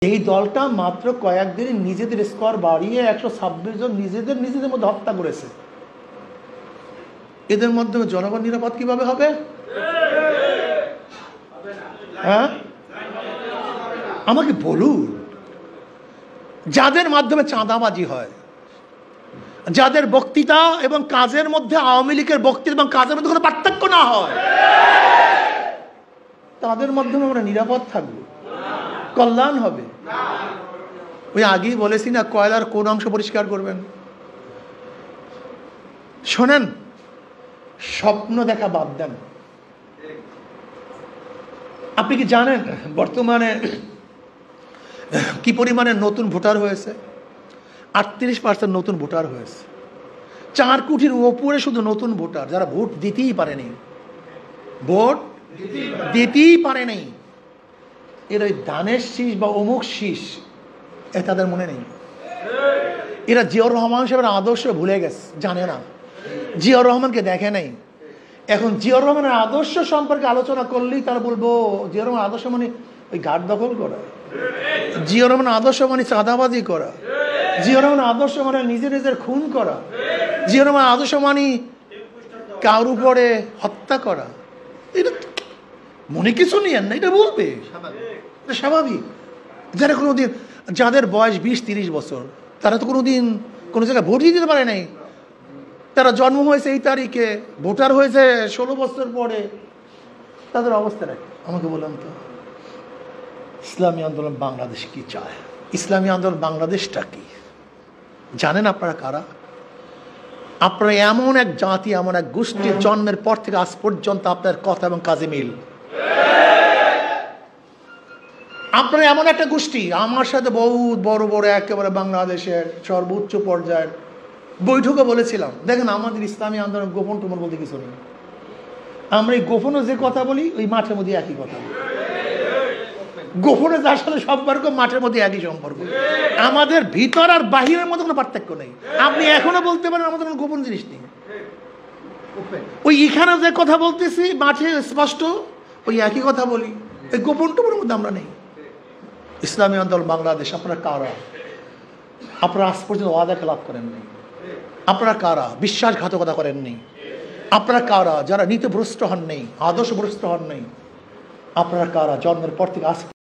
এই দলটা মাত্র কয়েকদিন নিজেদের স্কোর বাড়িয়ে 126 জন নিজেদের মধ্যে হত্যা করেছে। এদের মাধ্যমে জনগণ নিরাপদ কিভাবে হবে? হ্যাঁ, আমাকে বলুন, যাদের মাধ্যমে চাঁদাবাজি হয়, যাদের বক্তৃতা এবং কাজের মধ্যে আওয়ামী লীগের বক্তৃতা এবং কাজের মধ্যে কোনো পার্থক্য না হয়, তাদের মাধ্যমে আমরা নিরাপদ থাকবো, কল্যাণ হবে। ওই আগেই বলেছি না, কয়লার কোন অংশ পরিষ্কার করবেন? শোনেন, স্বপ্ন দেখা বাদ দেন। আপনি কি জানেন বর্তমানে কি পরিমাণে নতুন ভোটার হয়েছে? 38% নতুন ভোটার হয়েছে। 4 কোটির উপরে শুধু নতুন ভোটার, যারা ভোট দিতেই পারেনি, ভোট দিতেই পারেনি। এর ওই ধানের শীষ বা অমুক শীষ এ তাদের মনে নেই। এরা জিয়াউর রহমান সাহেবের আদর্শ ভুলে গেছে, জানে না, জিয়াউর রহমানকে দেখে নাই। এখন জিয়াউর রহমানের আদর্শ সম্পর্কে আলোচনা করলেই তারা বলবো জিয়াউর রহমান আদর্শ মানে ওই ঘাট দখল করা, জিয়াউর রহমান আদর্শ মানে চাঁদাবাজি করা, জিয়াউর রহমান আদর্শ মানে নিজের খুন করা, জিয়াউর রহমান আদর্শ মানে কার উপরে হত্যা করা। এটা মনে কিছু নিয়েন না, এটা বলবে স্বাভাবিক। যারা কোনোদিন, যাদের বয়স 20-30 বছর, তারা তো কোনোদিন কোনো জায়গায় ভোটই দিতে পারে নাই। তারা জন্ম হয়েছে এই তারিখে, ভোটার হয়েছে 16 বছর পরে। তাদের অবস্থা রাখে আমাকে বললাম তো, ইসলামী আন্দোলন বাংলাদেশ কি চায়? ইসলামী আন্দোলন বাংলাদেশটা কি জানেন আপনারা কারা? আপনারা এমন এক জাতি, এমন এক গোষ্ঠীর, জন্মের পর থেকে আজ পর্যন্ত আপনার কথা এবং কাজে মিল। আপনারা এমন একটা গোষ্ঠী, আমার সাথে বহুত বড় বড় একেবারে বাংলাদেশের সর্বোচ্চ পর্যায়ের বৈঠকে বলেছিলাম, দেখেন আমাদের ইসলামী আন্দোলন গোপন টোপন বলতে কিছু নেই। আমরা এই গোপনে যে কথা বলি, ওই মাঠের মধ্যে একই কথা বলি। গোপনে যার সাথে সম্পর্ক, মাঠের মধ্যে একই সম্পর্ক। আমাদের ভিতর আর বাহিরের মধ্যে কোনো পার্থক্য নেই। আপনি এখনো বলতে পারেন আমাদের কোনো গোপন জিনিস নেই। ওই এখানে যে কথা বলতেছি মাঠে স্পষ্ট ওই একই কথা বলি, এই গোপন টোপনের মধ্যে আমরা নেই। ইসলামী আন্দোলন বাংলাদেশ, আপনারা কারা? আপনারা আজ পর্যন্ত ওয়াদা খেলাপ করেননি। আপনারা কারা? বিশ্বাসঘাতকতা করেননি। আপনারা কারা? যারা নীতিভ্রষ্ট হন নেই, আদর্শভ্রষ্ট হন নেই। আপনারা কারা? জন্মের পর থেকে আজ